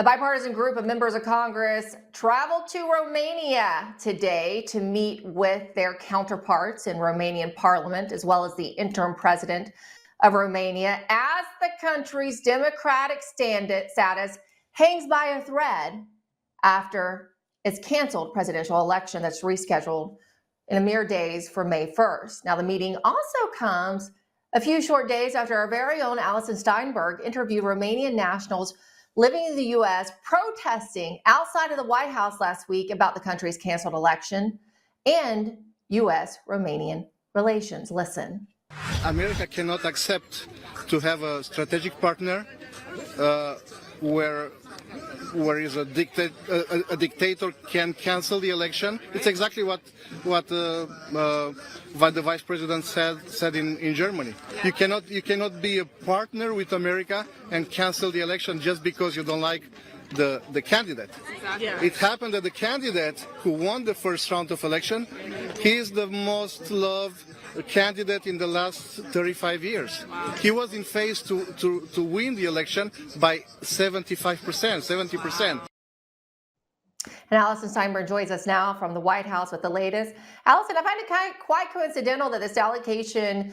bipartisan group of members of Congress traveled to Romania today to meet with their counterparts in Romanian parliament, as well as the interim president of Romania, as the country's democratic status hangs by a thread after its canceled presidential election that's rescheduled in a mere days for May 1st. Now, the meeting also comes a few short days after our very own Alison Steinberg interviewed Romanian nationals living in the U.S. protesting outside of the White House last week about the country's canceled election and U.S.-Romanian relations. Listen. America cannot accept to have a strategic partner where is a dictator can cancel the election. It's exactly what the vice president said in Germany. Yeah. You cannot be a partner with America and cancel the election just because you don't like the candidate. Exactly. Yeah. It happened that the candidate who won the first round of election, he is the most loved candidate in the last 35 years. Wow. He was in phase to win the election by 75%, 70%. Wow. And Alison Steinberg joins us now from the White House with the latest. Alison, I find it quite coincidental that this delegation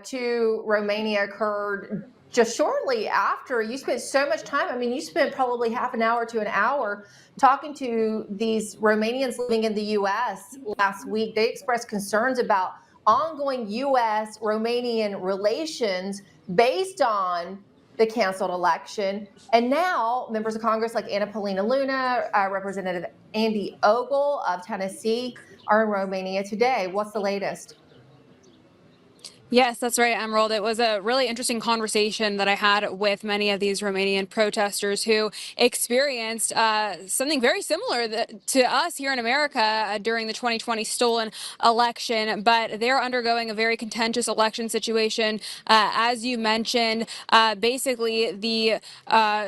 to Romania occurred just shortly after you spent so much time. I mean, you spent probably half an hour to an hour talking to these Romanians living in the U.S. last week. They expressed concerns about ongoing U.S.-Romanian relations based on the canceled election. And now members of Congress like Anna Paulina Luna, Representative Andy Ogle of Tennessee are in Romania today. What's the latest? Yes, that's right, Emerald. It was a really interesting conversation that I had with many of these Romanian protesters who experienced something very similar to us here in America during the 2020 stolen election, but they're undergoing a very contentious election situation. As you mentioned, basically the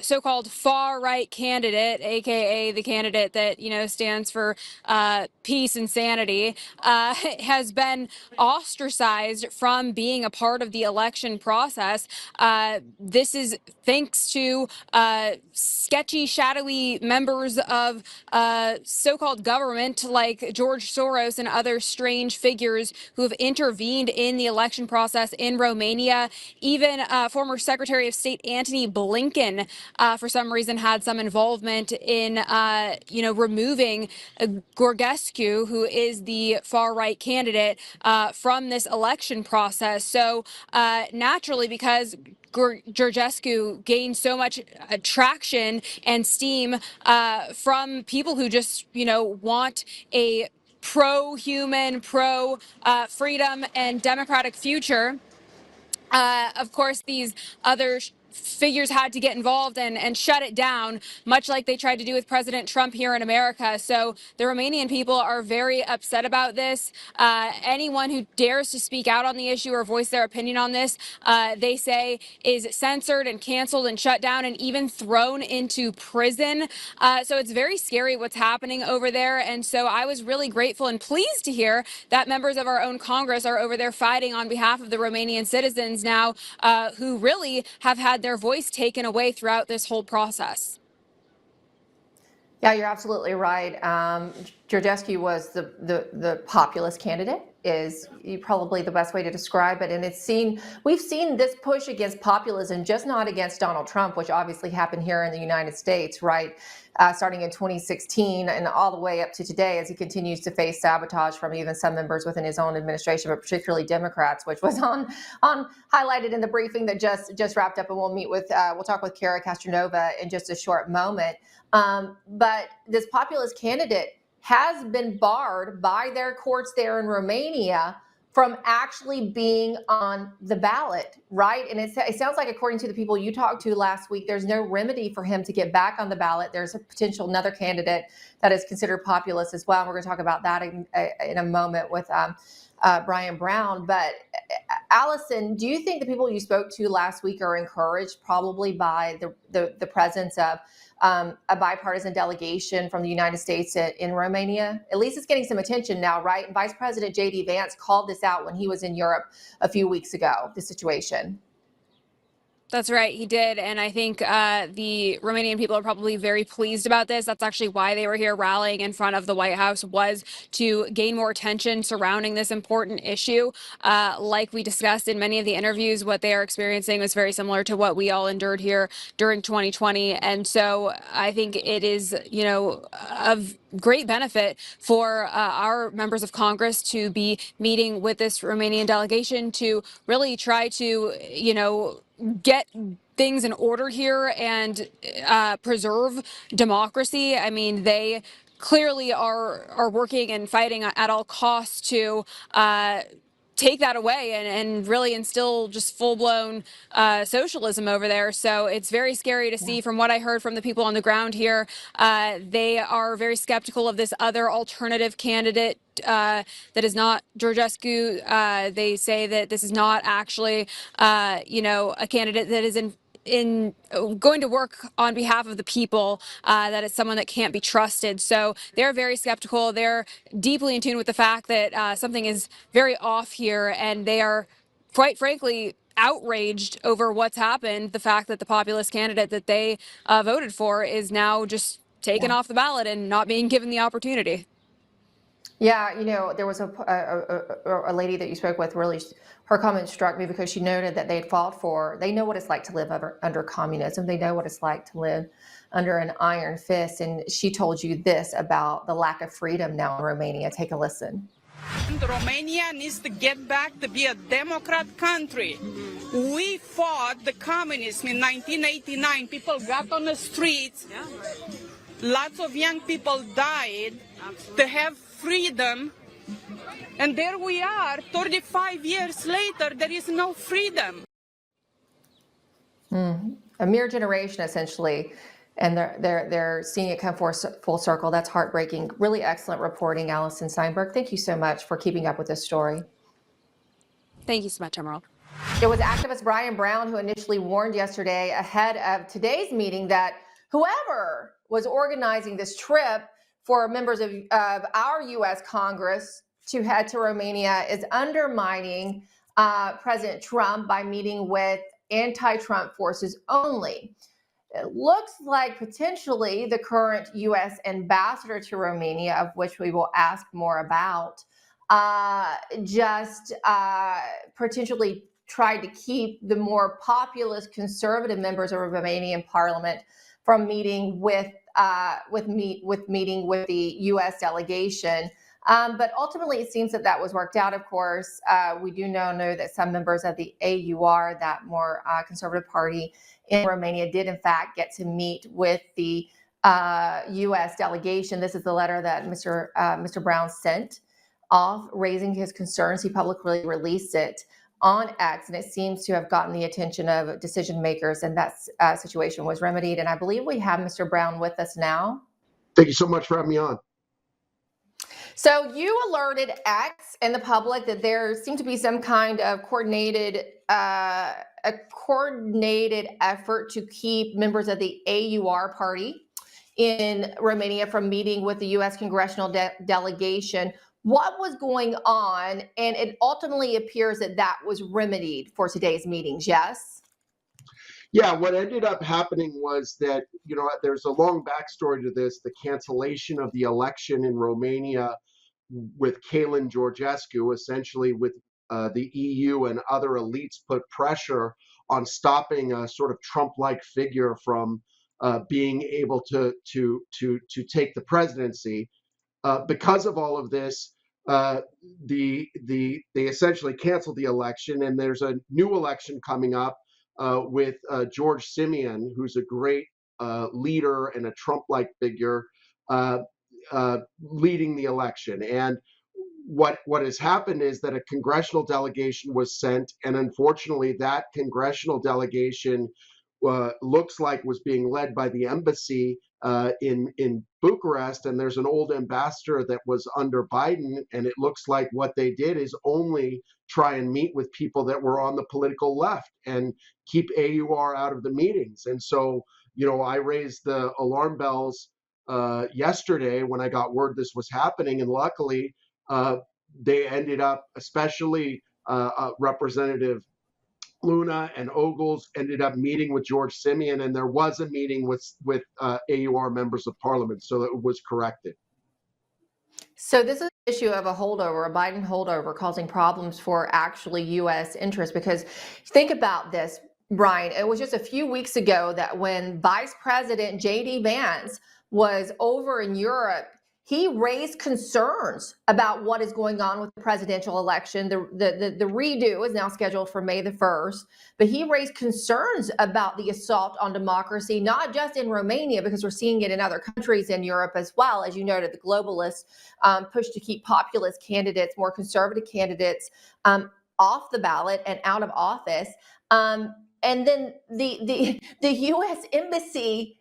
so-called far-right candidate, aka the candidate that stands for peace and sanity, has been ostracized from being a part of the election process. This is thanks to sketchy, shadowy members of so-called government like George Soros and other strange figures who have intervened in the election process in Romania. Even former Secretary of State Antony Blinken, for some reason, had some involvement in, removing Gorgescu, who is the far-right candidate, from this election process. So naturally, because Georgescu gained so much traction and steam from people who just, want a pro-human, pro-freedom and democratic future. Of course, these other figures had to get involved and shut it down, much like they tried to do with President Trump here in America. So the Romanian people are very upset about this. Anyone who dares to speak out on the issue or voice their opinion on this, they say, is censored and canceled and shut down and even thrown into prison. So it's very scary what's happening over there. And so I was really grateful and pleased to hear that members of our own Congress are over there fighting on behalf of the Romanian citizens now, who really have had their voice taken away throughout this whole process. Yeah, you're absolutely right. Georgescu was the populist candidate, is probably the best way to describe it. And we've seen this push against populism, just not against Donald Trump, which obviously happened here in the United States, right? Starting in 2016 and all the way up to today, as he continues to face sabotage from even some members within his own administration, but particularly Democrats, which was on highlighted in the briefing that just wrapped up. And we'll talk with Kara Castronova in just a short moment. But this populist candidate has been barred by their courts there in Romania from actually being on the ballot, right? And it sounds like, according to the people you talked to last week, there's no remedy for him to get back on the ballot. There's a potential another candidate that is considered populist as well. And we're going to talk about that in a moment with Brian Brown. But Alison, do you think the people you spoke to last week are encouraged probably by the presence of a bipartisan delegation from the United States in Romania? At least it's getting some attention now, right? And Vice President J.D. Vance called this out when he was in Europe a few weeks ago, the situation. That's right, he did. And I think the Romanian people are probably very pleased about this. That's actually why they were here rallying in front of the White House, was to gain more attention surrounding this important issue. Like we discussed in many of the interviews, what they are experiencing was very similar to what we all endured here during 2020. And so I think it is, of great benefit for our members of Congress to be meeting with this Romanian delegation to really try to, get things in order here and preserve democracy. I mean, they clearly are working and fighting at all costs to take that away and really instill just full-blown socialism over there. So it's very scary to see. From what I heard from the people on the ground here, they are very skeptical of this other alternative candidate that is not Georgescu. They say that this is not actually, a candidate that is in going to work on behalf of the people, that it's someone that can't be trusted. So they're very skeptical. They're deeply in tune with the fact that something is very off here, and they are, quite frankly, outraged over what's happened. The fact that the populist candidate that they voted for is now just taken off the ballot and not being given the opportunity. Yeah, there was a lady that you spoke with. Really, her comment struck me because she noted that they had fought for. They know what it's like to live under communism. They know what it's like to live under an iron fist. And she told you this about the lack of freedom now in Romania. Take a listen. Romania needs to get back to be a democrat country. We fought the communism in 1989. People got on the streets. Lots of young people died to have freedom. And there we are, 35 years later, there is no freedom. A mere generation, essentially. And they're seeing it come full circle. That's heartbreaking. Really excellent reporting, Allison Steinberg. Thank you so much for keeping up with this story. Thank you so much, Emerald. It was activist Brian Brown who initially warned yesterday ahead of today's meeting that whoever was organizing this trip for members of our U.S. Congress to head to Romania is undermining President Trump by meeting with anti-Trump forces only. It looks like potentially the current U.S. ambassador to Romania, of which we will ask more about, potentially tried to keep the more populist conservative members of Romanian parliament from meeting with the U.S. delegation. But ultimately, it seems that was worked out. Of course, we do know that some members of the AUR, that more conservative party in Romania, did in fact get to meet with the U.S. delegation. This is the letter that Mr. Brown sent off, raising his concerns. He publicly released it on X, and it seems to have gotten the attention of decision makers, and that situation was remedied. And I believe we have Mr. Brown with us now. Thank you so much for having me on. So you alerted X and the public that there seemed to be some kind of coordinated effort to keep members of the AUR party in Romania from meeting with the U.S. Congressional delegation. What was going on? And it ultimately appears that was remedied for today's meetings, yes? Yeah, what ended up happening was that, there's a long backstory to this, the cancellation of the election in Romania with Calin Georgescu, essentially with the EU and other elites put pressure on stopping a sort of Trump-like figure from being able to take the presidency. Because of all of this, they essentially canceled the election, and there's a new election coming up with George Simeon, who's a great leader and a Trump-like figure, leading the election. And what has happened is that a congressional delegation was sent, and unfortunately, that congressional delegation looks like was being led by the embassy in Bucharest, and there's an old ambassador that was under Biden, and it looks like what they did is only try and meet with people that were on the political left and keep AUR out of the meetings. And so, I raised the alarm bells yesterday when I got word this was happening, and luckily they ended up, especially Representative Luna and Ogles ended up meeting with George Simeon, and there was a meeting with AUR members of parliament, so it was corrected. So this is an issue of a holdover, a Biden holdover, causing problems for actually U.S. interests. Because think about this, Brian. It was just a few weeks ago that when Vice President J.D. Vance was over in Europe, he raised concerns about what is going on with the presidential election. The redo is now scheduled for May the 1st, but he raised concerns about the assault on democracy, not just in Romania, because we're seeing it in other countries in Europe as well. As you noted, the globalists push to keep populist candidates, more conservative candidates off the ballot and out of office. And then the U.S. Embassy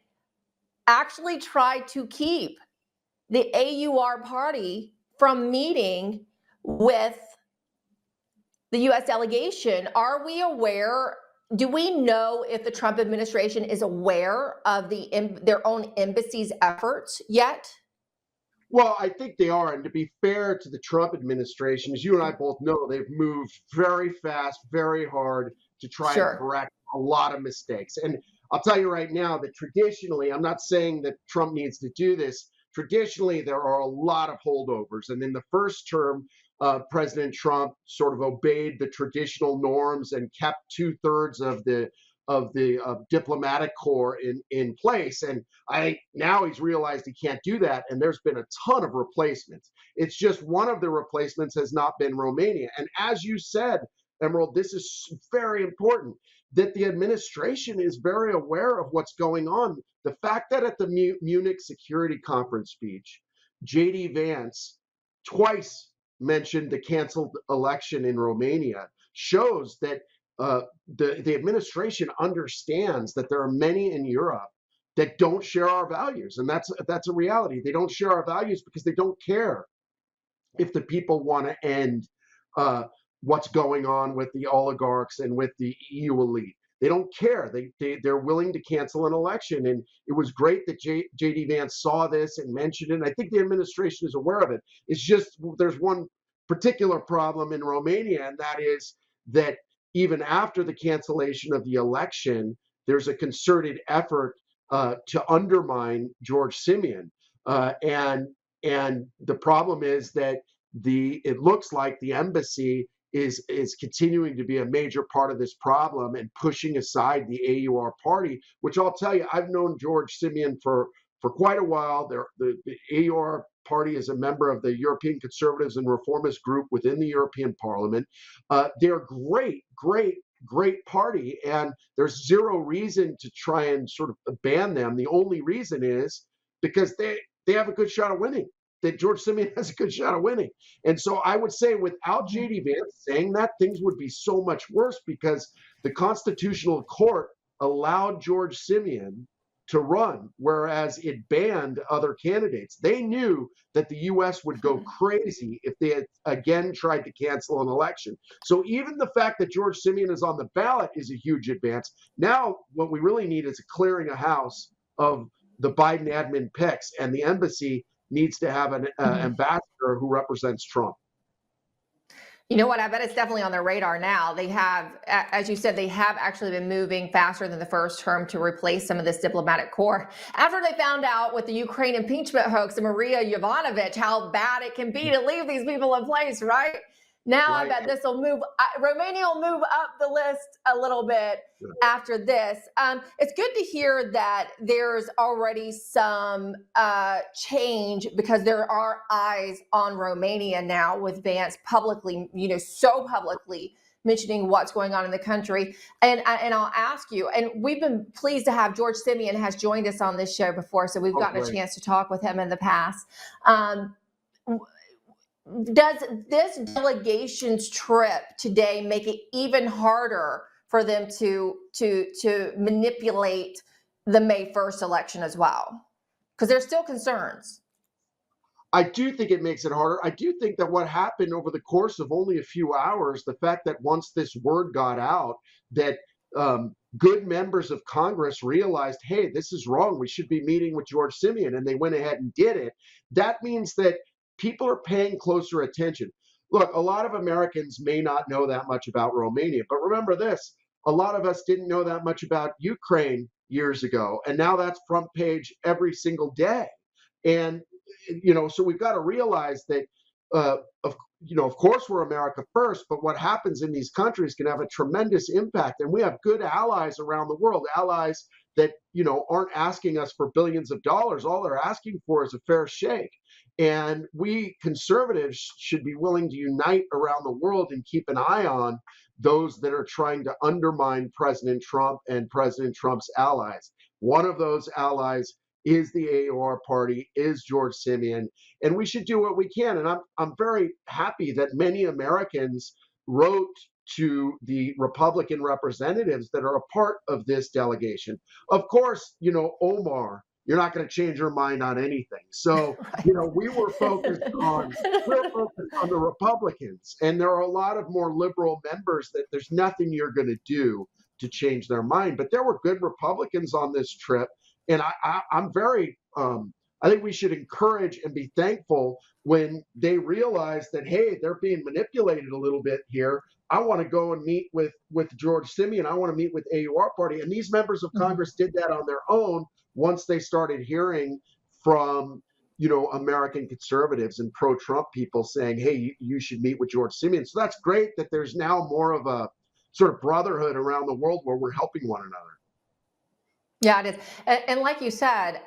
actually tried to keep the AUR party from meeting with the U.S. delegation. Are we aware? Do we know if the Trump administration is aware of their own embassy's efforts yet? Well, I think they are. And to be fair to the Trump administration, as you and I both know, they've moved very fast, very hard to try and correct a lot of mistakes. And I'll tell you right now that traditionally, I'm not saying that Trump needs to do this. Traditionally, there are a lot of holdovers. And in the first term, President Trump sort of obeyed the traditional norms and kept 2/3 of the diplomatic corps in place. And now he's realized he can't do that. And there's been a ton of replacements. It's just one of the replacements has not been Romania. And as you said, Emerald, this is very important that the administration is very aware of what's going on. The fact that at the Munich Security Conference speech, J.D. Vance twice mentioned the canceled election in Romania shows that the administration understands that there are many in Europe that don't share our values, and that's a reality. They don't share our values because they don't care if the people want to end what's going on with the oligarchs and with the EU elite. They don't care. They're willing to cancel an election, and it was great that J.D. Vance saw this and mentioned it. And I think the administration is aware of it. It's just there's one particular problem in Romania, and that is that even after the cancellation of the election, there's a concerted effort to undermine George Simeon, and the problem is that it looks like the embassy is continuing to be a major part of this problem and pushing aside the AUR party, which I'll tell you, I've known George Simeon for quite a while. The AUR party is a member of the European Conservatives and Reformist group within the European Parliament. They're great party, and there's zero reason to try and sort of ban them. The only reason is because they have a good shot of winning. That George Simeon has a good shot of winning. And so I would say without J.D. Vance saying that, things would be so much worse because the Constitutional Court allowed George Simeon to run, whereas it banned other candidates. They knew that the U.S. would go crazy if they had again tried to cancel an election. So even the fact that George Simeon is on the ballot is a huge advance. Now what we really need is a clearing of house of the Biden admin picks, and the embassy needs to have an ambassador who represents Trump. You know what? I bet it's definitely on their radar now. They have, as you said, they have actually been moving faster than the first term to replace some of this diplomatic corps. After they found out with the Ukraine impeachment hoax and Maria Yovanovitch how bad it can be to leave these people in place, right? Now I bet this will move, Romania will move up the list a little bit after this. It's good to hear that there's already some change because there are eyes on Romania now with Vance publicly, so publicly mentioning what's going on in the country. And I'll ask you, and we've been pleased to have George Simeon has joined us on this show before, so we've gotten a chance to talk with him in the past. Does this delegation's trip today make it even harder for them to manipulate the May 1st election as well? Because there's still concerns. I do think it makes it harder. I do think that what happened over the course of only a few hours, the fact that once this word got out, that good members of Congress realized, hey, this is wrong. We should be meeting with George Simeon, and they went ahead and did it. That means that people are paying closer attention. Look, a lot of Americans may not know that much about Romania, but remember this, a lot of us didn't know that much about Ukraine years ago, and now that's front page every single day. And so we've got to realize that, of course, we're America first, but what happens in these countries can have a tremendous impact. And we have good allies around the world, allies that aren't asking us for billions of dollars. All they're asking for is a fair shake. And we conservatives should be willing to unite around the world and keep an eye on those that are trying to undermine President Trump and President Trump's allies. One of those allies is the AOR party, is George Simeon, and we should do what we can. And I'm very happy that many Americans wrote to the Republican representatives that are a part of this delegation. Of course, Omar, you're not going to change your mind on anything. So, we were focused on the Republicans, and there are a lot of more liberal members that there's nothing you're going to do to change their mind. But there were good Republicans on this trip. And I'm very, I think we should encourage and be thankful when they realize that, hey, they're being manipulated a little bit here. I want to go and meet with George Simeon. I want to meet with AOR party. And these members of Congress did that on their own once they started hearing from, American conservatives and pro-Trump people saying, hey, you should meet with George Simeon. So that's great that there's now more of a sort of brotherhood around the world where we're helping one another. Yeah, it is. And like you said,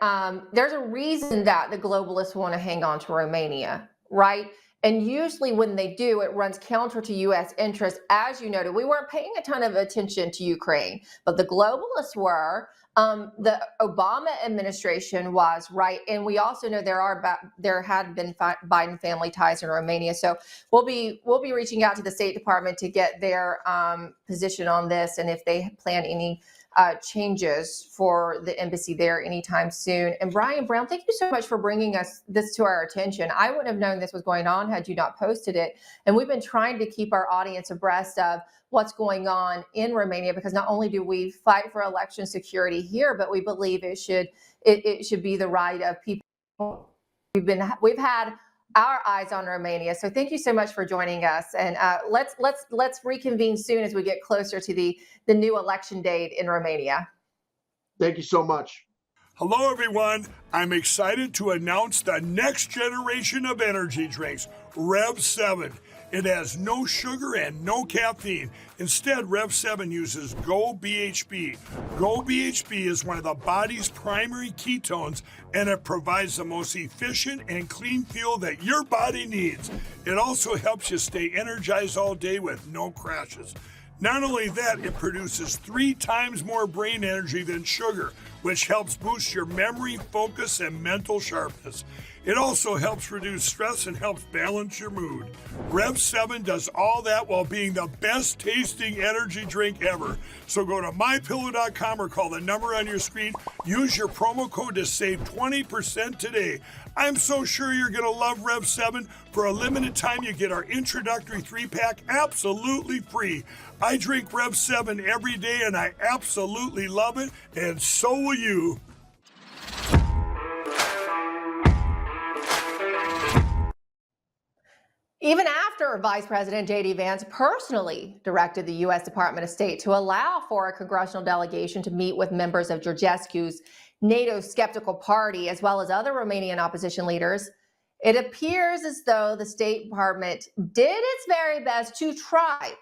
there's a reason that the globalists want to hang on to Romania, right? And usually when they do, it runs counter to U.S. interests. As you noted, we weren't paying a ton of attention to Ukraine, but the globalists were. The Obama administration was, right? And we also know there had been Biden family ties in Romania. So we'll be reaching out to the State Department to get their position on this and if they plan any changes for the embassy there anytime soon. And Brian Brown, thank you so much for bringing this to our attention. I wouldn't have known this was going on had you not posted it. And we've been trying to keep our audience abreast of what's going on in Romania, because not only do we fight for election security here, but we believe it should be the right of people. We've had our eyes on Romania. So thank you so much for joining us. And let's reconvene soon as we get closer to the new election date in Romania. Thank you so much. Hello, everyone. I'm excited to announce the next generation of energy drinks, Rev 7. It has no sugar and no caffeine. Instead, Rev 7 uses Go BHB. Go BHB is one of the body's primary ketones, and it provides the most efficient and clean fuel that your body needs. It also helps you stay energized all day with no crashes. Not only that, it produces 3 times more brain energy than sugar, which helps boost your memory, focus, and mental sharpness. It also helps reduce stress and helps balance your mood. Rev 7 does all that while being the best tasting energy drink ever. So go to mypillow.com or call the number on your screen. Use your promo code to save 20% today. I'm so sure you're going to love Rev 7. For a limited time, you get our introductory 3-pack absolutely free. I drink Rev 7 every day and I absolutely love it, and so will you. Even after Vice President J.D. Vance personally directed the U.S. Department of State to allow for a congressional delegation to meet with members of Georgescu's NATO skeptical party, as well as other Romanian opposition leaders, it appears as though the State Department did its very best to try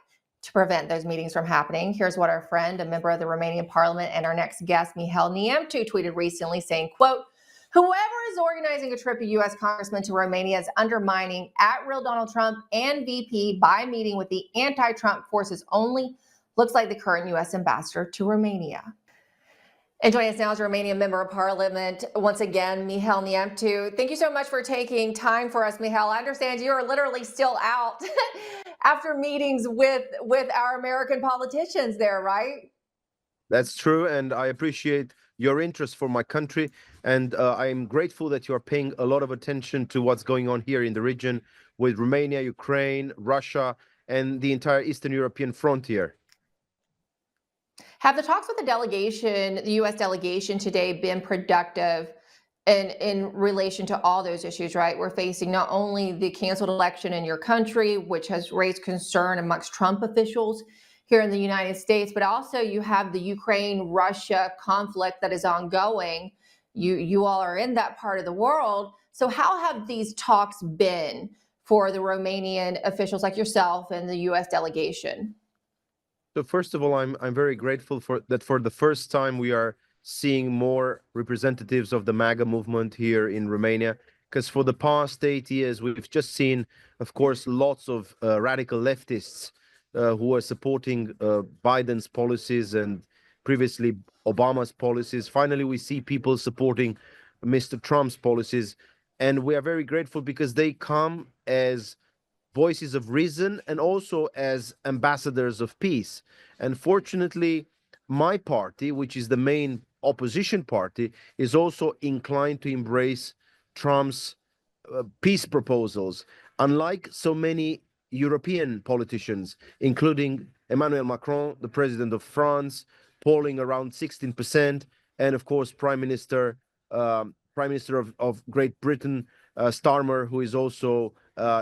to prevent those meetings from happening. Here's what our friend, a member of the Romanian parliament and our next guest, Mihail Niemtu, tweeted recently saying, quote, "Whoever is organizing a trip of U.S. congressmen to Romania is undermining @real Donald Trump and VP by meeting with the anti-Trump forces only. Looks like the current U.S. ambassador to Romania." And joining us now is a Romanian member of parliament, once again, Mihail Niemtu. Thank you so much for taking time for us, Mihail. I understand you are literally still out after meetings with our American politicians there, right? That's true, and I appreciate your interest for my country, and I'm grateful that you are paying a lot of attention to what's going on here in the region with Romania, Ukraine, Russia, and the entire Eastern European frontier. Have the talks with the delegation, the U.S. delegation today, been productive in relation to all those issues, right? We're facing not only the canceled election in your country, which has raised concern amongst Trump officials here in the United States, but also you have the Ukraine-Russia conflict that is ongoing. You all are in that part of the world. So how have these talks been for the Romanian officials like yourself and the U.S. delegation? So first of all, I'm very grateful for that. For the first time, we are seeing more representatives of the MAGA movement here in Romania. Because for the past 8 years, we've just seen, of course, lots of radical leftists who are supporting Biden's policies and previously Obama's policies. Finally, we see people supporting Mr. Trump's policies, and we are very grateful because they come as voices of reason and also as ambassadors of peace. And fortunately, my party, which is the main opposition party, is also inclined to embrace Trump's peace proposals. Unlike so many European politicians, including Emmanuel Macron, the president of France, polling around 16%, and of course, Prime Minister of Great Britain, Starmer, who is also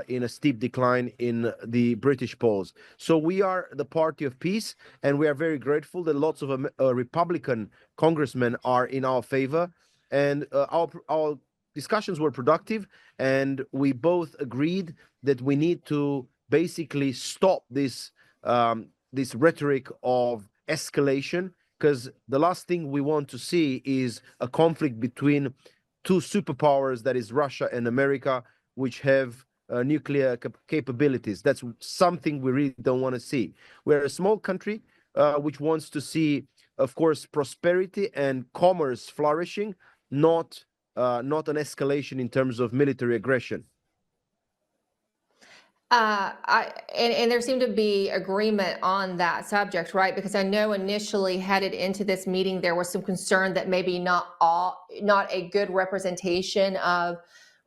in a steep decline in the British polls. So we are the party of peace, and we are very grateful that lots of Republican congressmen are in our favor. And our discussions were productive, and we both agreed that we need to basically stop this this rhetoric of escalation, because the last thing we want to see is a conflict between two superpowers, that is Russia and America, which have nuclear capabilities. That's something we really don't want to see. We're a small country which wants to see, of course, prosperity and commerce flourishing, not an escalation in terms of military aggression. And there seemed to be agreement on that subject, right? Because I know initially headed into this meeting, there was some concern that maybe not a good representation of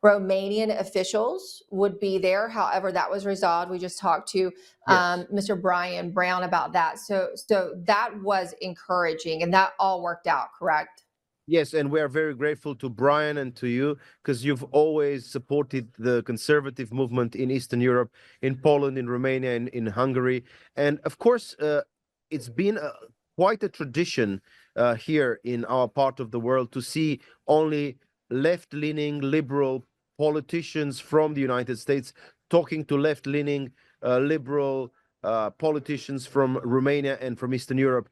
Romanian officials would be there. However, that was resolved. We just talked to Mr. Brian Brown about that. So that was encouraging, and that all worked out, correct? Yes, and we are very grateful to Brian and to you, because you've always supported the conservative movement in Eastern Europe, in Poland, in Romania, and in Hungary. And of course, it's been quite a tradition here in our part of the world to see only left-leaning liberal politicians from the United States talking to left-leaning liberal politicians from Romania and from Eastern Europe.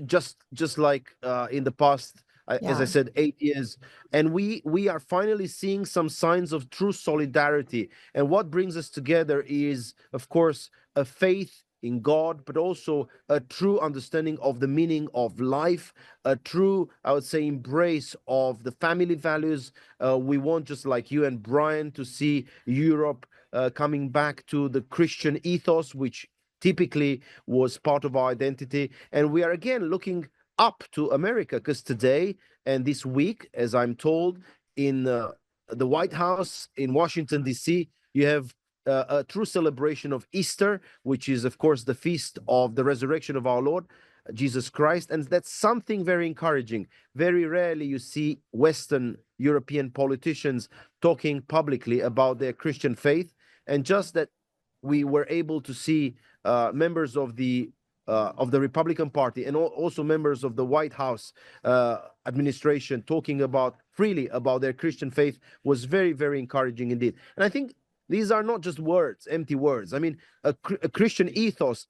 Just like in the past, as I said, 8 years, and we are finally seeing some signs of true solidarity. And what brings us together is, of course, a faith in God, but also a true understanding of the meaning of life, a true, I would say, embrace of the family values. We want, just like you and Brian, to see Europe coming back to the Christian ethos, which typically was part of our identity. And we are again looking up to America, because today and this week, as I'm told, in the White House in Washington, D.C., you have a true celebration of Easter, which is, of course, the feast of the resurrection of our Lord Jesus Christ. And that's something very encouraging. Very rarely you see Western European politicians talking publicly about their Christian faith. And just that we were able to see members of the Republican Party and also members of the White House administration talking freely about their Christian faith was very, very encouraging indeed. And I think these are not just words, empty words. I mean, a Christian ethos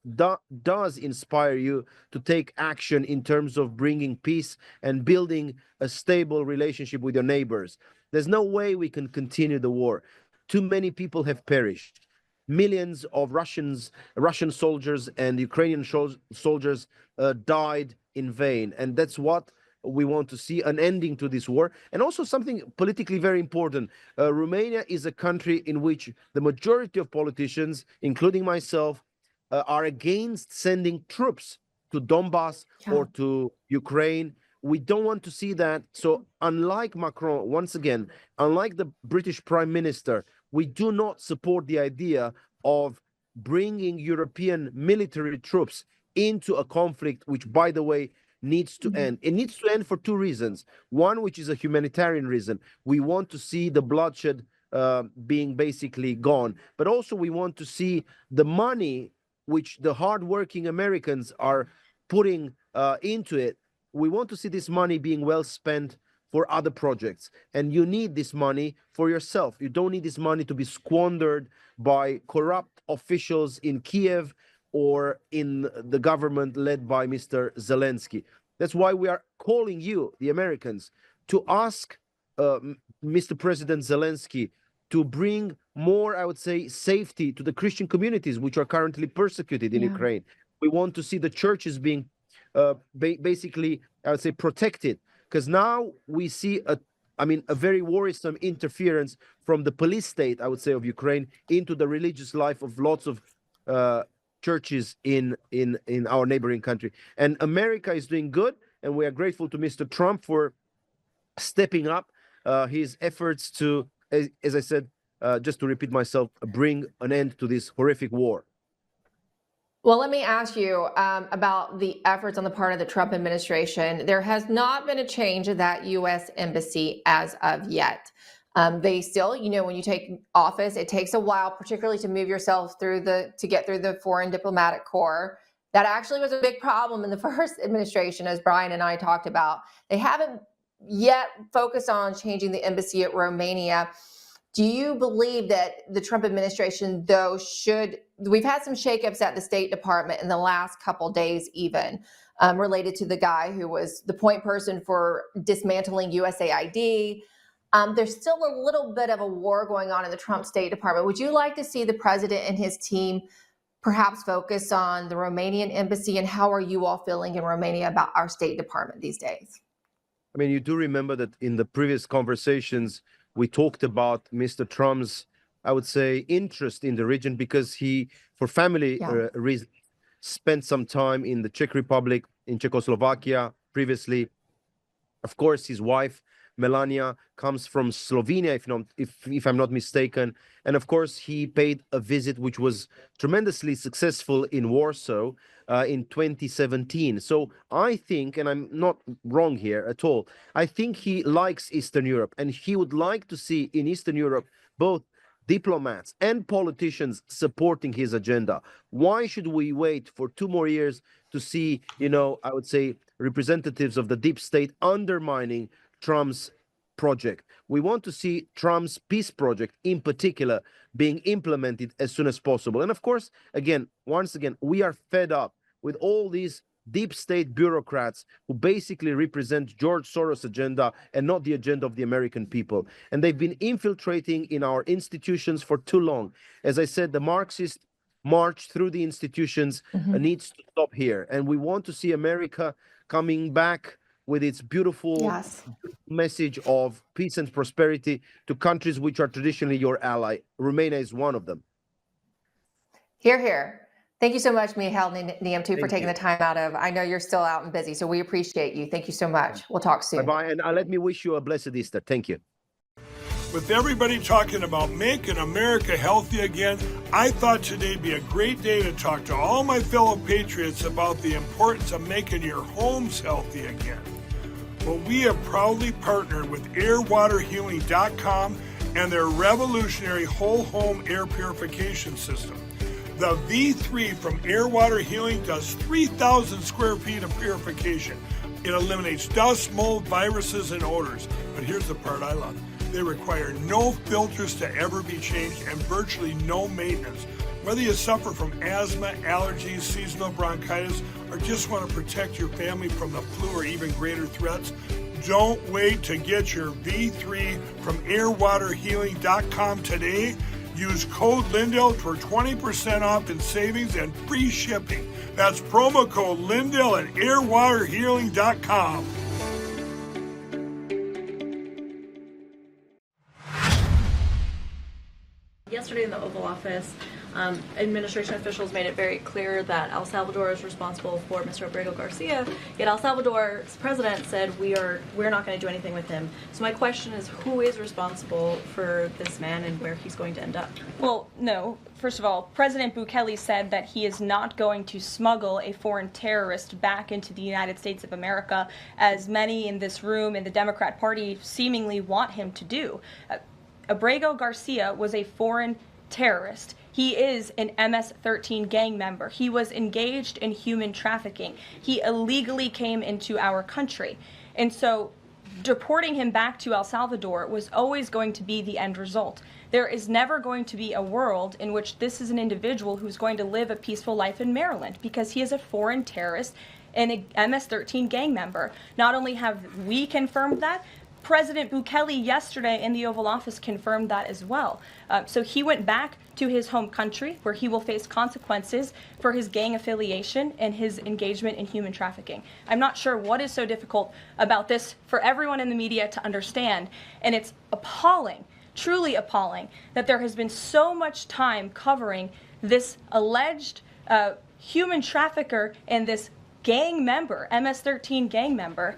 does inspire you to take action in terms of bringing peace and building a stable relationship with your neighbors. There's no way we can continue the war. Too many people have perished. Millions of Russian soldiers and Ukrainian soldiers died in vain. And that's what we want to see, an ending to this war. And also something politically very important. Romania is a country in which the majority of politicians, including myself, are against sending troops to Donbass or to Ukraine. We don't want to see that. So unlike Macron, once again, unlike the British Prime Minister, we do not support the idea of bringing European military troops into a conflict, which, by the way, needs to end. It needs to end for two reasons. One, which is a humanitarian reason. We want to see the bloodshed being basically gone. But also we want to see the money which the hardworking Americans are putting into it, we want to see this money being well spent for other projects. And you need this money for yourself. You don't need this money to be squandered by corrupt officials in Kiev or in the government led by Mr. Zelensky. That's why we are calling you, the Americans, to ask Mr. President Zelensky to bring more, I would say, safety to the Christian communities which are currently persecuted in Ukraine. We want to see the churches being basically, I would say, protected, because now we see a very worrisome interference from the police state, I would say, of Ukraine into the religious life of lots of churches in our neighboring country. And America is doing good, and we are grateful to Mr. Trump for stepping up his efforts to, as I said, just to repeat myself, bring an end to this horrific war. Well, let me ask you about the efforts on the part of the Trump administration. There has not been a change of that U.S. embassy as of yet. They still, when you take office, it takes a while, particularly to move yourself to get through the foreign diplomatic corps. That actually was a big problem in the first administration, as Brian and I talked about. They haven't yet focused on changing the embassy at Romania. Do you believe that the Trump administration, though, we've had some shakeups at the State Department in the last couple days even, related to the guy who was the point person for dismantling USAID. There's still a little bit of a war going on in the Trump State Department. Would you like to see the president and his team perhaps focus on the Romanian embassy, and how are you all feeling in Romania about our State Department these days? I mean, you do remember that in the previous conversations, we talked about Mr. Trump's, I would say, interest in the region because he, for family reasons, spent some time in the Czech Republic, in Czechoslovakia previously. Of course, his wife, Melania, comes from Slovenia, if I'm not mistaken. And of course, he paid a visit which was tremendously successful in Warsaw in 2017. So I think, and I'm not wrong here at all, I think he likes Eastern Europe, and he would like to see in Eastern Europe both diplomats and politicians supporting his agenda. Why should we wait for 2 more years to see, I would say, representatives of the deep state undermining Trump's project? We want to see Trump's peace project in particular being implemented as soon as possible. And of course, once again, we are fed up with all these deep state bureaucrats who basically represent George Soros' agenda and not the agenda of the American people. And they've been infiltrating in our institutions for too long. As I said, the Marxist march through the institutions needs to stop here. And we want to see America coming back with its beautiful message of peace and prosperity to countries which are traditionally your ally. Romania is one of them. Hear, hear. Thank you so much, Mihail Niamtu, for taking the time out of, I know you're still out and busy, so we appreciate you. Thank you so much. We'll talk soon. Bye-bye, and let me wish you a blessed Easter. Thank you. With everybody talking about making America healthy again, I thought today'd be a great day to talk to all my fellow patriots about the importance of making your homes healthy again. Well, we have proudly partnered with airwaterhealing.com and their revolutionary whole home air purification system. The V3 from Air Water Healing does 3,000 square feet of purification. It eliminates dust, mold, viruses, and odors. But here's the part I love. They require no filters to ever be changed and virtually no maintenance. Whether you suffer from asthma, allergies, seasonal bronchitis, or just want to protect your family from the flu or even greater threats, don't wait to get your V3 from airwaterhealing.com today. Use code Lindell for 20% off in savings and free shipping. That's promo code Lindell at airwaterhealing.com. Yesterday in the Oval Office, administration officials made it very clear that El Salvador is responsible for Mr. Abrego Garcia, yet El Salvador's president said we're not going to do anything with him. So my question is, who is responsible for this man and where he's going to end up? Well, no. First of all, President Bukele said that he is not going to smuggle a foreign terrorist back into the United States of America, as many in this room in the Democrat Party seemingly want him to do. Abrego Garcia was a foreign terrorist. He is an MS-13 gang member. He was engaged in human trafficking. He illegally came into our country. And so deporting him back to El Salvador was always going to be the end result. There is never going to be a world in which this is an individual who's going to live a peaceful life in Maryland because he is a foreign terrorist and an MS-13 gang member. Not only have we confirmed that, President Bukele yesterday in the Oval Office confirmed that as well. So he went back to his home country where he will face consequences for his gang affiliation and his engagement in human trafficking. I'm not sure what is so difficult about this for everyone in the media to understand, and it's appalling, truly appalling, that there has been so much time covering this alleged human trafficker and this gang member, MS-13 gang member.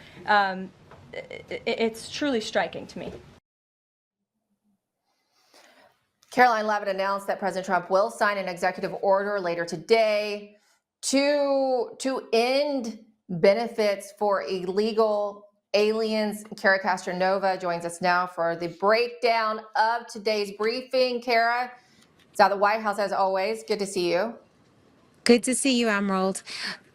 It's truly striking to me. Caroline Leavitt announced that President Trump will sign an executive order later today to end benefits for illegal aliens. Kara Castronova joins us now for the breakdown of today's briefing. Kara, it's out of the White House as always. Good to see you. Good to see you, Emerald.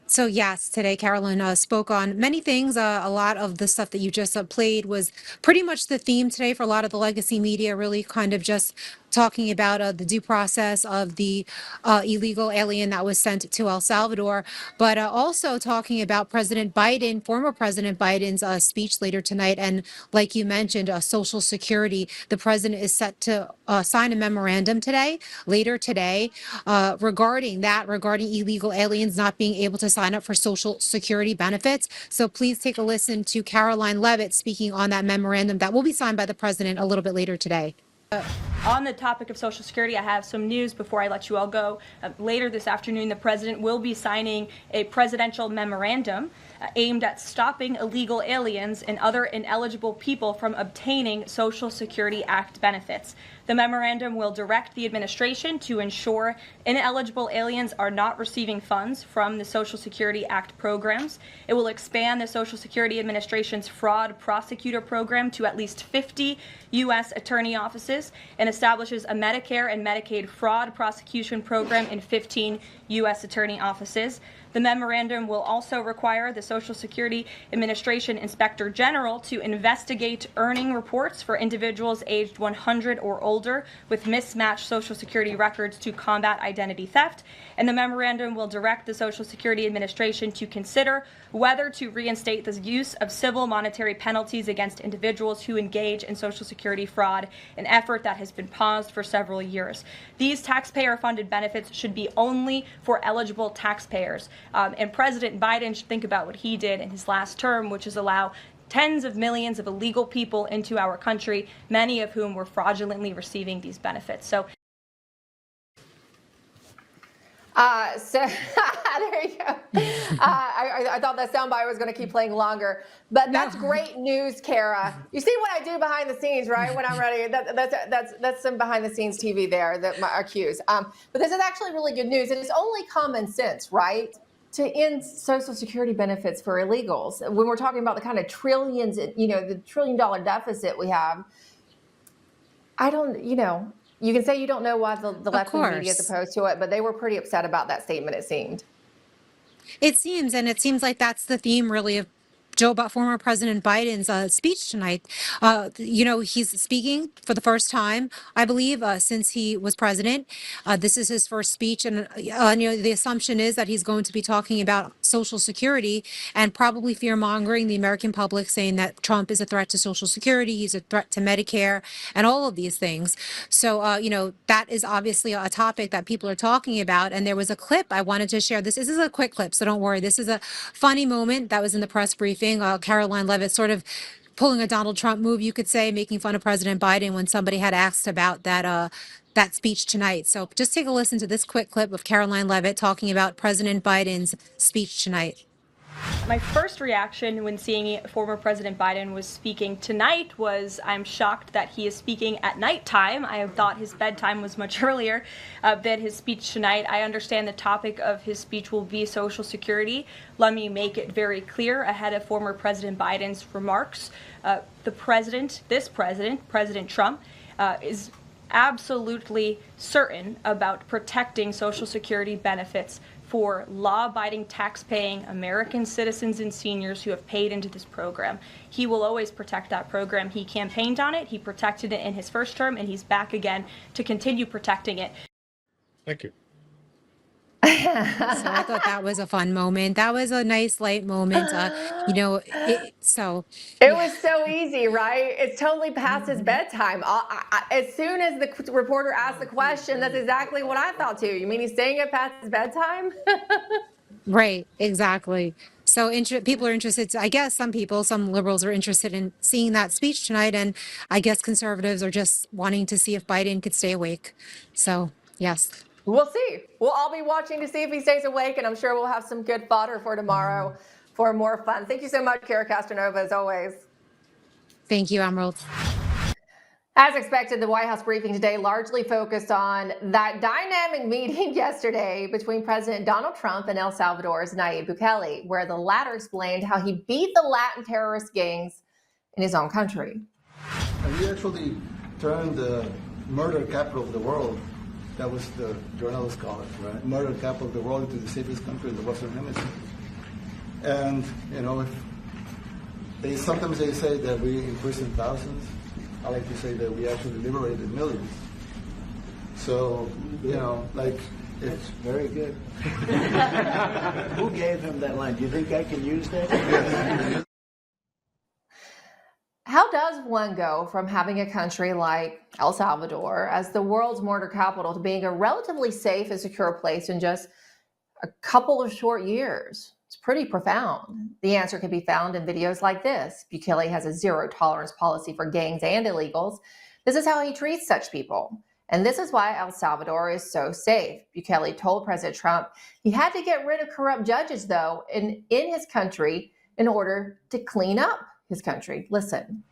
So yes, today Carolyn spoke on many things. A lot of the stuff that you just played was pretty much the theme today for a lot of the legacy media, really kind of just talking about the due process of the illegal alien that was sent to El Salvador, but also talking about President Biden, former President Biden's speech later tonight. And like you mentioned, Social Security, the president is set to sign a memorandum later today, regarding illegal aliens not being able to sign up for Social Security benefits. So please take a listen to Caroline Leavitt speaking on that memorandum that will be signed by the president a little bit later today. On the topic of Social Security, I have some news before I let you all go. Later this afternoon, the president will be signing a presidential memorandum aimed at stopping illegal aliens and other ineligible people from obtaining Social Security Act benefits. The memorandum will direct the administration to ensure ineligible aliens are not receiving funds from the Social Security Act programs. It will expand the Social Security Administration's fraud prosecutor program to at least 50 U.S. attorney offices and establishes a Medicare and Medicaid fraud prosecution program in 15 U.S. attorney offices. The memorandum will also require the Social Security Administration Inspector General to investigate earning reports for individuals aged 100 or older with mismatched Social Security records to combat identity theft. And the memorandum will direct the Social Security Administration to consider whether to reinstate the use of civil monetary penalties against individuals who engage in Social Security fraud, an effort that has been paused for several years. These taxpayer-funded benefits should be only for eligible taxpayers. And President Biden should think about what he did in his last term, which is allow tens of millions of illegal people into our country, many of whom were fraudulently receiving these benefits. So there you go. I thought that soundbite was going to keep playing longer, but that's great news, Kara. You see what I do behind the scenes, right? When I'm ready, that's some behind the scenes TV there, our cues. But this is actually really good news, and it's only common sense, right? To end Social Security benefits for illegals. When we're talking about the kind of trillions, the $1 trillion deficit we have, you can say you don't know why the left-wing media is opposed to it, but they were pretty upset about that statement, it seemed. It seems like that's the theme really of former President Biden's speech tonight. He's speaking for the first time, I believe, since he was president. This is his first speech, and the assumption is that he's going to be talking about Social Security and probably fear-mongering the American public, saying that Trump is a threat to Social Security, he's a threat to Medicare, and all of these things. So, that is obviously a topic that people are talking about. And there was a clip I wanted to share. This is a quick clip, so don't worry. This is a funny moment that was in the press briefing. Caroline Leavitt sort of pulling a Donald Trump move, you could say, making fun of President Biden when somebody had asked about that speech tonight. So just take a listen to this quick clip of Caroline Leavitt talking about President Biden's speech tonight. My first reaction when seeing former President Biden was speaking tonight was I'm shocked that he is speaking at nighttime. I thought his bedtime was much earlier than his speech tonight. I understand the topic of his speech will be Social Security. Let me make it very clear ahead of former President Biden's remarks. President Trump, is absolutely certain about protecting Social Security benefits for law-abiding, tax-paying American citizens and seniors who have paid into this program. He will always protect that program. He campaigned on it, he protected it in his first term, and he's back again to continue protecting it. Thank you. So I thought that was a fun moment. That was a nice light moment. It was so easy, right? It's totally past his bedtime. As soon as the reporter asked the question, that's exactly what I thought too. You mean he's saying it past his bedtime? Right, exactly. So people are interested. I guess some people, some liberals are interested in seeing that speech tonight, and I guess conservatives are just wanting to see if Biden could stay awake. So yes. We'll see. We'll all be watching to see if he stays awake, and I'm sure we'll have some good fodder for tomorrow for more fun. Thank you so much, Kara Castronova, as always. Thank you, Emerald. As expected, the White House briefing today largely focused on that dynamic meeting yesterday between President Donald Trump and El Salvador's Nayib Bukele, where the latter explained how he beat the Latin terrorist gangs in his own country. And we actually turned the murder capital of the world, that was the journalists call it, right? Murder capital of the world, into the safest country in the Western Hemisphere. And, sometimes they say that we imprisoned thousands. I like to say that we actually liberated millions. So, it's very good. Who gave him that line? Do you think I can use that? Yes. How does one go from having a country like El Salvador as the world's murder capital to being a relatively safe and secure place in just a couple of short years? It's pretty profound. The answer can be found in videos like this. Bukele has a zero tolerance policy for gangs and illegals. This is how he treats such people. And this is why El Salvador is so safe. Bukele told President Trump he had to get rid of corrupt judges, though, in his country in order to clean up his country. Listen.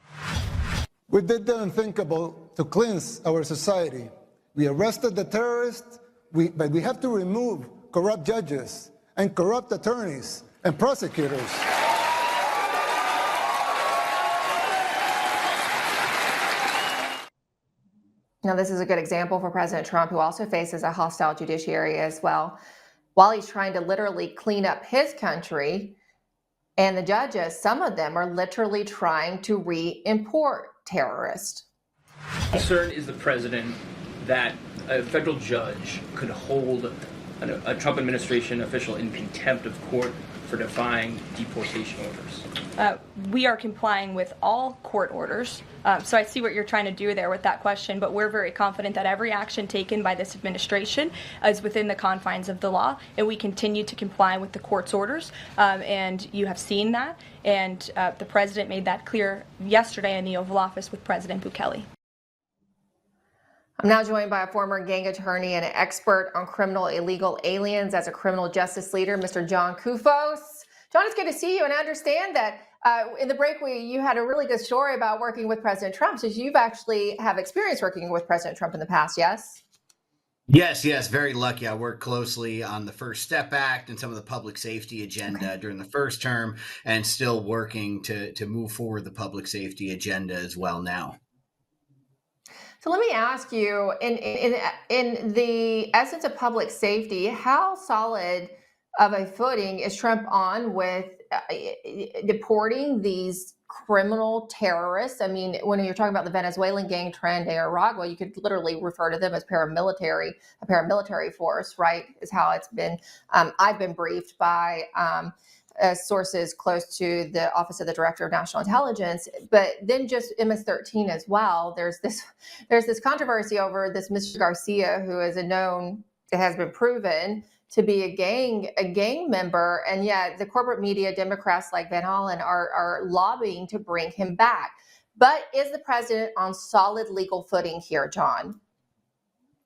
We did the unthinkable to cleanse our society. We arrested the terrorists, but we have to remove corrupt judges and corrupt attorneys and prosecutors. Now, this is a good example for President Trump, who also faces a hostile judiciary as well. While he's trying to literally clean up his country, and the judges, some of them are literally trying to re-import terrorists. Concern is the president that a federal judge could hold a Trump administration official in contempt of court for defying deportation orders. We are complying with all court orders. So I see what you're trying to do there with that question, but we're very confident that every action taken by this administration is within the confines of the law, and we continue to comply with the court's orders. And you have seen that, and the president made that clear yesterday in the Oval Office with President Bukele. I'm now joined by a former gang attorney and an expert on criminal illegal aliens as a criminal justice leader, Mr. John Koufos. John, it's good to see you, and I understand that in the break you had a really good story about working with President Trump, so you've actually have experience working with President Trump in the past, yes? Yes, very lucky. I worked closely on the First Step Act and some of the public safety agenda during the first term, and still working to move forward the public safety agenda as well now. So let me ask you, in the essence of public safety, how solid of a footing is Trump on with deporting these criminal terrorists? I mean, when you're talking about the Venezuelan gang Tren de Aragua, you could literally refer to them as a paramilitary force, right? Is how it's been. I've been briefed by sources close to the Office of the Director of National Intelligence, but then just MS-13 as well. There's this controversy over this Mr. Garcia, who is it has been proven to be a gang member, and yet the corporate media, Democrats like Van Hollen, are lobbying to bring him back. But is the president on solid legal footing here, John?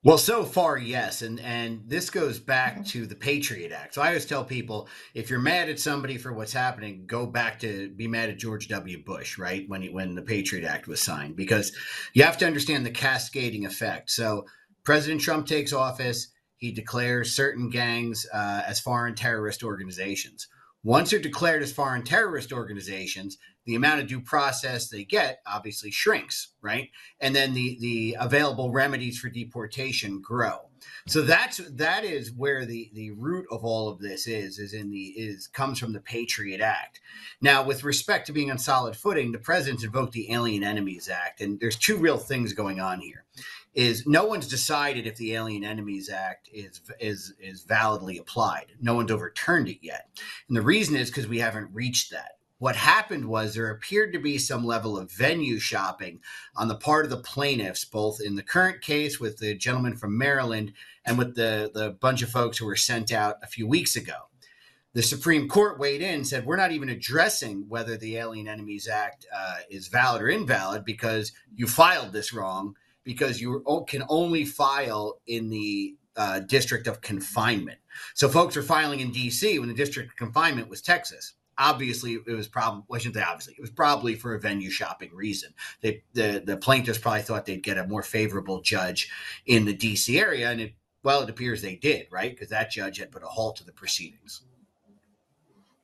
Well, so far, yes. And this goes back to the Patriot Act. So I always tell people, if you're mad at somebody for what's happening, go back to be mad at George W. Bush, right? When the Patriot Act was signed, because you have to understand the cascading effect. So President Trump takes office, he declares certain gangs as foreign terrorist organizations. Once they're declared as foreign terrorist organizations, the amount of due process they get obviously shrinks, right? And then the available remedies for deportation grow. So that is where the root of all of this comes from the Patriot Act. Now, with respect to being on solid footing, the president's invoked the Alien Enemies Act, and there's two real things going on here. Is no one's decided if the Alien Enemies Act is validly applied. No one's overturned it yet. And the reason is because we haven't reached that. What happened was there appeared to be some level of venue shopping on the part of the plaintiffs, both in the current case with the gentleman from Maryland and with the bunch of folks who were sent out a few weeks ago. The Supreme Court weighed in and said, we're not even addressing whether the Alien Enemies Act is valid or invalid because you filed this wrong, because you can only file in the district of confinement. So folks are filing in D.C. when the district of confinement was Texas. Obviously, it was probably for a venue shopping reason. The plaintiffs probably thought they'd get a more favorable judge in the D.C. area, and it appears they did, right? Because that judge had put a halt to the proceedings.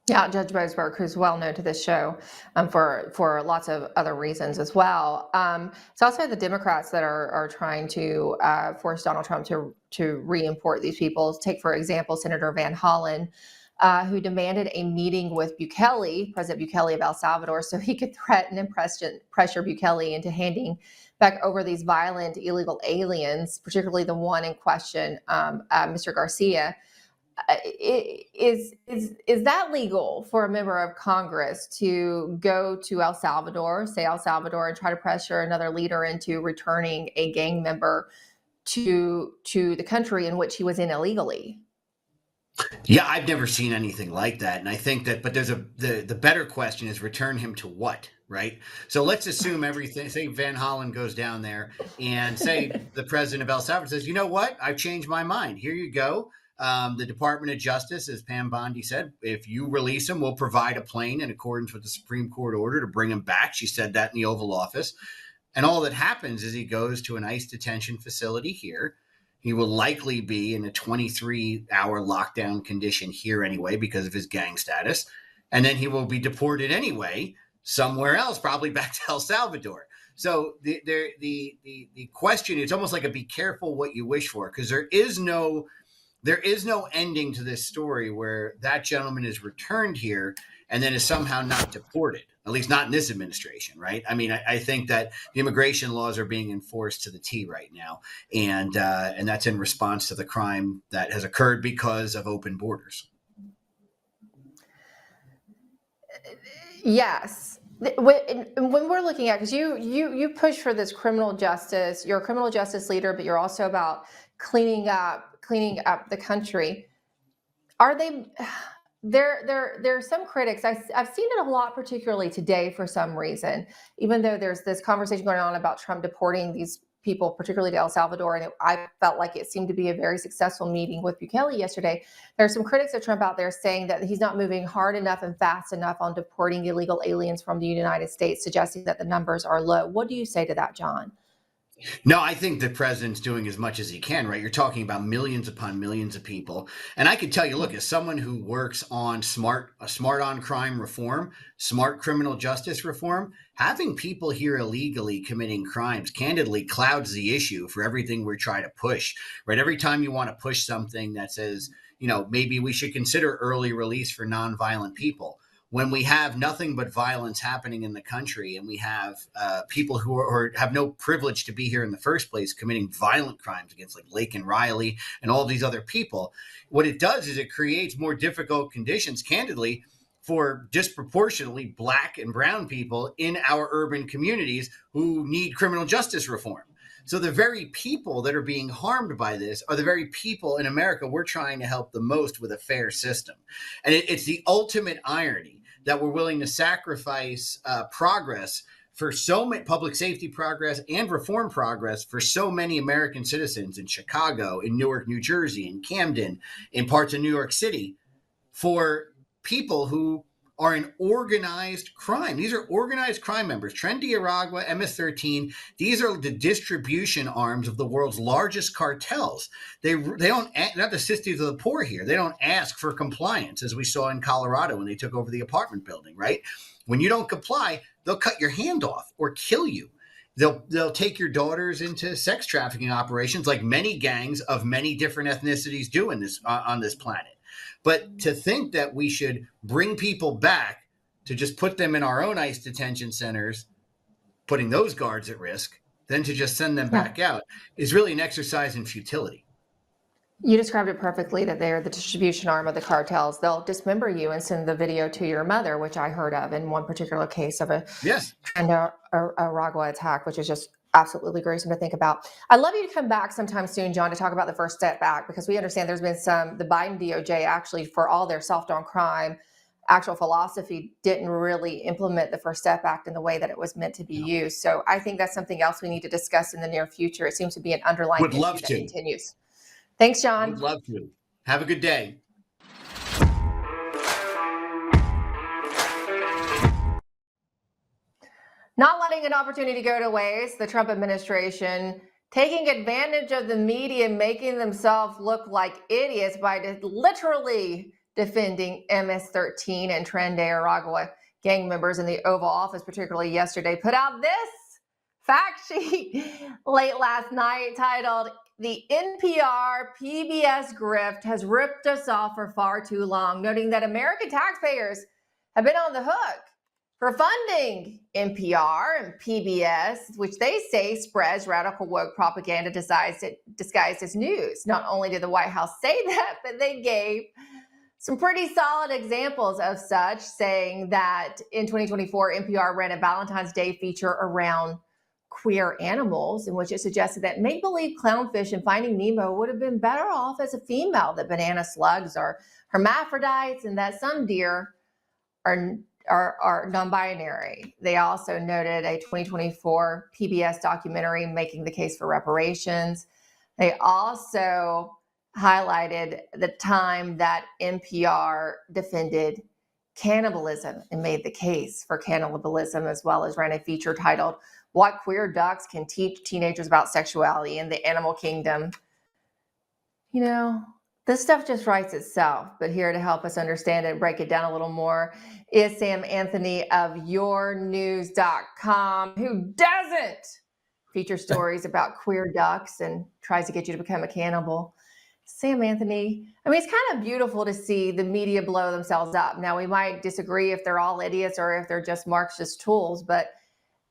Yeah, Judge Boasberg, who's well known to this show for lots of other reasons as well. It's also the Democrats that are trying to force Donald Trump to re-import these people. Take, for example, Senator Van Hollen, who demanded a meeting with President Bukele of El Salvador, so he could threaten and pressure Bukele into handing back over these violent illegal aliens, particularly the one in question, Mr. Garcia. Is that legal for a member of Congress to go to El Salvador, and try to pressure another leader into returning a gang member to the country in which he was in illegally? Yeah, I've never seen anything like that. And I think that, but there's the better question is return him to what, right? So let's assume everything, say Van Hollen goes down there and say the president of El Salvador says, you know what? I've changed my mind. Here you go. The Department of Justice, as Pam Bondi said, if you release him, we'll provide a plane in accordance with the Supreme Court order to bring him back. She said that in the Oval Office. And all that happens is he goes to an ICE detention facility here. He will likely be in a 23-hour lockdown condition here anyway because of his gang status. And then he will be deported anyway somewhere else, probably back to El Salvador. So the question, it's almost like a be careful what you wish for, because there is no ending to this story where that gentleman is returned here and then is somehow not deported, at least not in this administration, right? I mean, I think that the immigration laws are being enforced to the T right now, and that's in response to the crime that has occurred because of open borders. Yes. When we're looking at, because you push for this criminal justice, you're a criminal justice leader, but you're also about cleaning up the country. Are they? There are some critics. I've seen it a lot, particularly today, for some reason. Even though there's this conversation going on about Trump deporting these people, particularly to El Salvador, and I felt like it seemed to be a very successful meeting with Bukele yesterday. There are some critics of Trump out there saying that he's not moving hard enough and fast enough on deporting illegal aliens from the United States, suggesting that the numbers are low. What do you say to that, John? No, I think the president's doing as much as he can, right? You're talking about millions upon millions of people. And I can tell you, look, as someone who works on smart on crime reform, smart criminal justice reform, having people here illegally committing crimes candidly clouds the issue for everything we're trying to push, right? Every time you want to push something that says, maybe we should consider early release for nonviolent people, when we have nothing but violence happening in the country and we have people who have no privilege to be here in the first place committing violent crimes against like Lake and Riley and all these other people, what it does is it creates more difficult conditions, candidly, for disproportionately Black and brown people in our urban communities who need criminal justice reform. So the very people that are being harmed by this are the very people in America we're trying to help the most with a fair system. And it's the ultimate irony that we're willing to sacrifice progress for so many public safety progress and reform progress for so many American citizens in Chicago, in Newark, New Jersey, in Camden, in parts of New York City, for people who are in organized crime. These are organized crime members. Trendy Aragua, MS-13. These are the distribution arms of the world's largest cartels. They don't, not the sisters of the poor here. They don't ask for compliance, as we saw in Colorado when they took over the apartment building, right? When you don't comply, they'll cut your hand off or kill you. They'll take your daughters into sex trafficking operations, like many gangs of many different ethnicities do in this on this planet. But to think that we should bring people back to just put them in our own ICE detention centers, putting those guards at risk, then to just send them back out is really an exercise in futility. You described it perfectly, that they are the distribution arm of the cartels. They'll dismember you and send the video to your mother, which I heard of in one particular case of a Aragua attack, which is just absolutely gruesome to think about. I'd love you to come back sometime soon, John, to talk about the First Step Back, because we understand there's been the Biden DOJ actually, for all their soft on crime, actual philosophy, didn't really implement the First Step Act in the way that it was meant to be used. So I think that's something else we need to discuss in the near future. It seems to be an underlying issue that continues. Thanks, John. Would love to. Have a good day. Not letting an opportunity go to waste, the Trump administration taking advantage of the media, making themselves look like idiots by literally defending MS-13 and Tren de Aragua gang members in the Oval Office, particularly yesterday, put out this fact sheet late last night titled, "The NPR PBS grift has ripped us off for far too long," noting that American taxpayers have been on the hook for funding NPR and PBS, which they say spreads radical woke propaganda disguised as news. Not only did the White House say that, but they gave some pretty solid examples of such, saying that in 2024, NPR ran a Valentine's Day feature around queer animals, in which it suggested that make-believe clownfish in Finding Nemo would have been better off as a female, that banana slugs are hermaphrodites, and that some deer are non-binary. They also noted a 2024 PBS documentary making the case for reparations. They also highlighted the time that NPR defended cannibalism and made the case for cannibalism, as well as ran a feature titled "What Queer Ducks Can Teach Teenagers About Sexuality in the Animal Kingdom." You know, this stuff just writes itself, but here to help us understand it and break it down a little more is Sam Anthony of yournews.com, who doesn't feature stories about queer ducks and tries to get you to become a cannibal. Sam Anthony, I mean, it's kind of beautiful to see the media blow themselves up. Now, we might disagree if they're all idiots or if they're just Marxist tools, but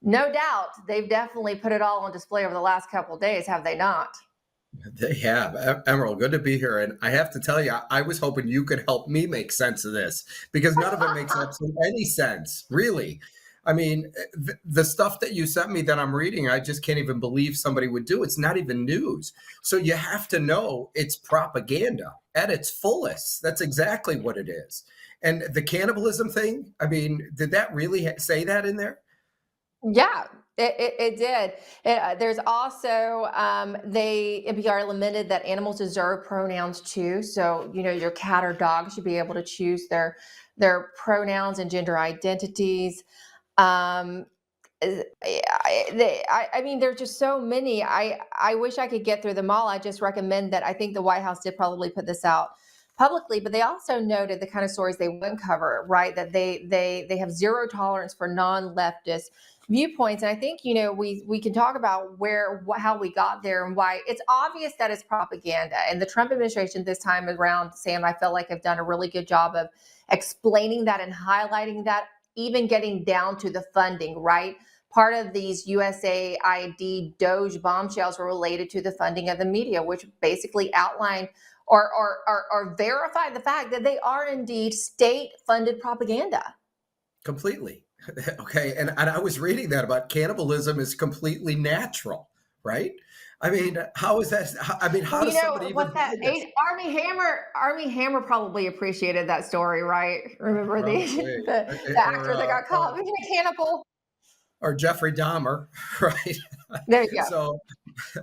no doubt they've definitely put it all on display over the last couple of days, have they not? They have. Emerald, good to be here. And I have to tell you, I was hoping you could help me make sense of this, because none of it makes absolutely any sense, really. I mean, the stuff that you sent me that I'm reading, I just can't even believe somebody would do. It's not even news. So you have to know it's propaganda at its fullest. That's exactly what it is. And the cannibalism thing, I mean, did that really say that in there? Yeah, it did. There's also, NPR lamented that animals deserve pronouns too. So, you know, your cat or dog should be able to choose their pronouns and gender identities. I mean, there's just so many. I wish I could get through them all. I just recommend that. I think the White House did probably put this out publicly, but they also noted the kind of stories they wouldn't cover, right? That they have zero tolerance for non-leftist viewpoints. And I think, you know, we can talk about how we got there and why it's obvious that it's propaganda. And the Trump administration this time around, Sam, I feel like have done a really good job of explaining that and highlighting that, even getting down to the funding, right? Part of these USAID Doge bombshells were related to the funding of the media, which basically outlined or verified the fact that they are indeed state-funded propaganda. Completely. Okay. And I was reading that about cannibalism is completely natural, right? I mean, how is that? I mean, how does somebody even that Army Hammer probably appreciated that story, right? Remember the actor that got caught being a cannibal? Or Jeffrey Dahmer, right? There you go. So,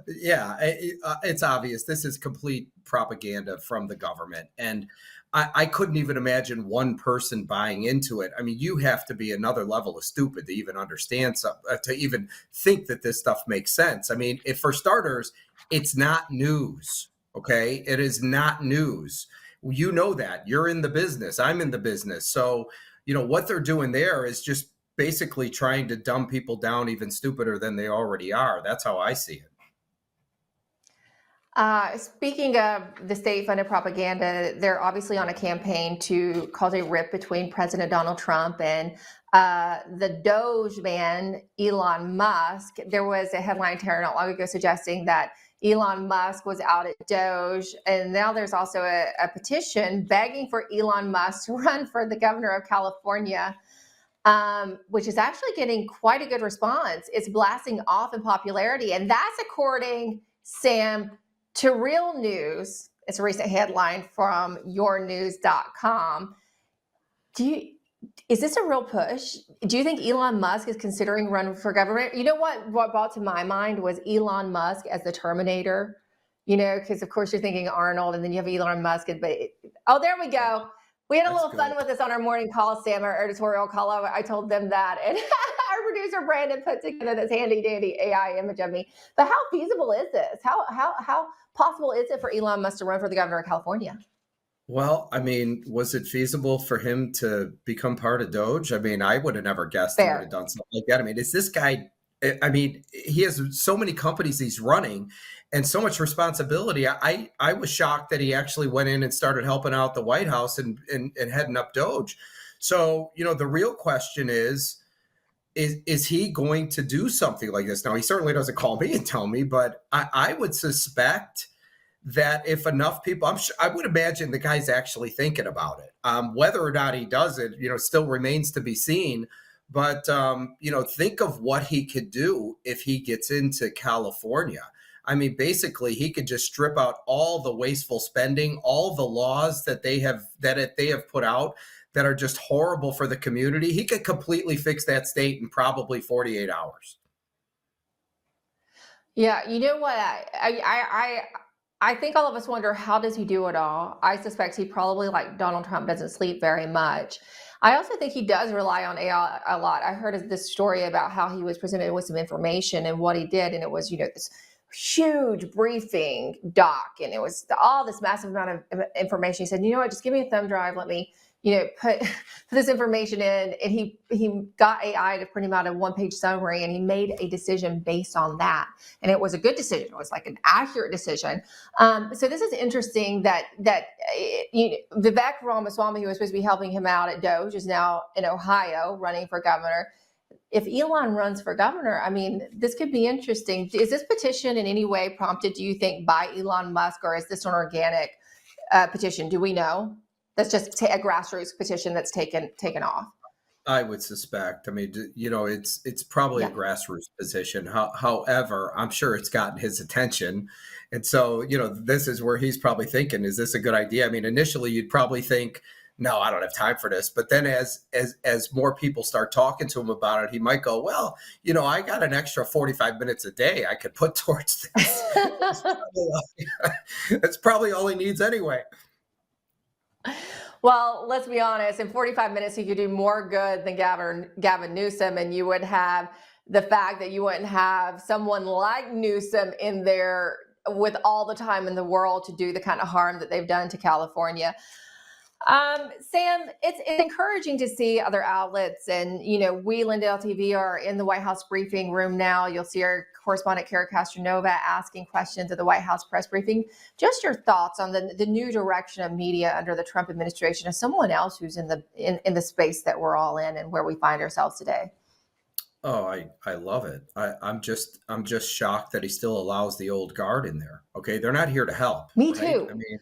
yeah, it's obvious. This is complete propaganda from the government. And I couldn't even imagine one person buying into it. I mean, you have to be another level of stupid to even understand to even think that this stuff makes sense. I mean, if for starters, it's not news. Okay, it is not news. You know that. You're in the business. I'm in the business. So what they're doing there is just basically trying to dumb people down even stupider than they already are. That's how I see it. Speaking of the state-funded propaganda, they're obviously on a campaign to cause a rift between President Donald Trump and the Doge man, Elon Musk. There was a headline tear not long ago suggesting that Elon Musk was out at Doge, and now there's also a petition begging for Elon Musk to run for the governor of California, which is actually getting quite a good response. It's blasting off in popularity, and that's according, Sam, to Real News. It's a recent headline from yournews.com. Is this a real push? Do you think Elon Musk is considering running for government? You know what brought to my mind was Elon Musk as the Terminator, because of course you're thinking Arnold and then you have Elon Musk. Oh, there we go. We had a little fun with this on our morning call, Sam, our editorial call. I told them that. And our producer, Brandon, put together this handy dandy AI image of me. But how feasible is this? How possible is it for Elon Musk to run for the governor of California? Well, I mean, was it feasible for him to become part of Doge? I mean, I would have never guessed he would have done something like that. I mean, is this guy, I mean, he has so many companies he's running and so much responsibility. I was shocked that he actually went in and started helping out the White House and heading up Doge. So, the real question is he going to do something like this? Now, he certainly doesn't call me and tell me, but I would suspect that if enough people, I would imagine the guy's actually thinking about it. Whether or not he does it, still remains to be seen. But, think of what he could do if he gets into California. I mean, basically, he could just strip out all the wasteful spending, all the laws that they have put out that are just horrible for the community. He could completely fix that state in probably 48 hours. Yeah, you know what? I think all of us wonder, how does he do it all? I suspect he probably, like Donald Trump, doesn't sleep very much. I also think he does rely on AI a lot. I heard this story about how he was presented with some information and what he did, and it was, this huge briefing doc, and it was all this massive amount of information. He said, just give me a thumb drive, let me put this information in, and he got AI to print him out a one-page summary, and he made a decision based on that, and it was a good decision. It was like an accurate decision. So this is interesting that Vivek Ramaswamy, who was supposed to be helping him out at Doge, is now in Ohio running for governor. If Elon runs for governor, I mean, this could be interesting. Is this petition in any way prompted, do you think, by Elon Musk, or is this an organic petition? Do we know? That's just a grassroots petition that's taken off. I would suspect. I mean, it's probably a grassroots petition. However, I'm sure it's gotten his attention. And so, this is where he's probably thinking, is this a good idea? I mean, initially you'd probably think, no, I don't have time for this. But then as more people start talking to him about it, he might go, well, I got an extra 45 minutes a day I could put towards this. That's probably all he needs anyway. Well, let's be honest. In 45 minutes, you could do more good than Gavin Newsom, and you would have the fact that you wouldn't have someone like Newsom in there with all the time in the world to do the kind of harm that they've done to California. Sam, it's encouraging to see other outlets, and we, Lindell TV, are in the White House briefing room now. You'll see our correspondent Kara Castronova asking questions at the White House press briefing. Just your thoughts on the new direction of media under the Trump administration, as someone else who's in the space that we're all in and where we find ourselves today. Oh, I love it. I'm just shocked that he still allows the old guard in there. Okay, they're not here to help. Me right? too. I mean,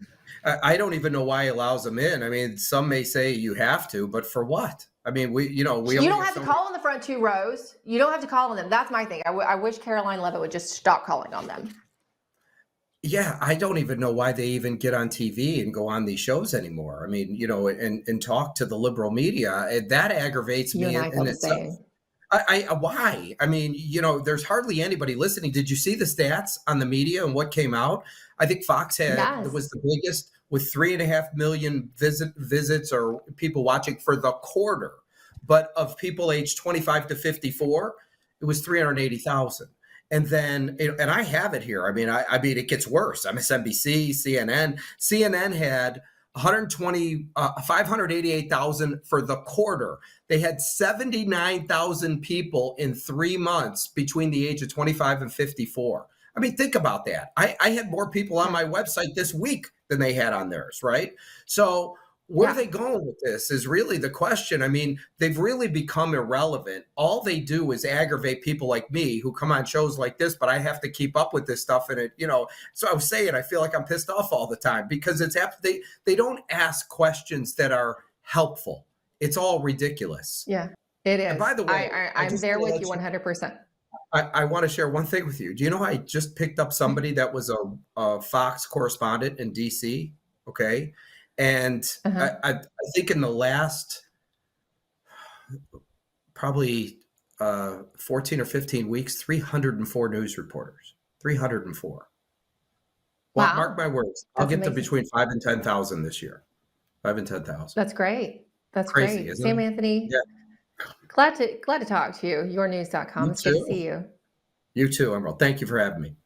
I don't even know why he allows them in. I mean, some may say you have to, but for what? I mean, you don't have to call on the front two rows. You don't have to call on them. That's my thing. I wish Caroline Leavitt would just stop calling on them. Yeah, I don't even know why they even get on TV and go on these shows anymore. I mean, and talk to the liberal media. That aggravates me. You and I feel the same. Why? I mean, there's hardly anybody listening. Did you see the stats on the media and what came out? I think Fox was the biggest, with 3.5 million visits or people watching for the quarter. But of people aged 25 to 54, it was 380,000. And then, and I have it here. I mean, it gets worse. MSNBC, CNN. CNN had 588,000 for the quarter. They had 79,000 people in 3 months between the age of 25 and 54. I mean, think about that. I had more people on my website this week than they had on theirs, right? So where are they going with this is really the question. I mean, they've really become irrelevant. All they do is aggravate people like me who come on shows like this, but I have to keep up with this stuff. And so I was saying, I feel like I'm pissed off all the time because they don't ask questions that are helpful. It's all ridiculous. Yeah, it is. And by the way, I'm there with you 100%. I want to share one thing with you. Do you know I just picked up somebody that was a Fox correspondent in DC? Okay. And I think in the last probably 14 or 15 weeks, 304 news reporters, 304. Well, Wow. mark my words. I'll That's get to amazing. between 5 and 10,000 this year. 5 and 10,000. That's great. That's Crazy, great. isn't Sam it? Anthony, Yeah. glad to talk to you. Yournews.com. You It's good to too. see you. You too, Emerald. Thank you for having me.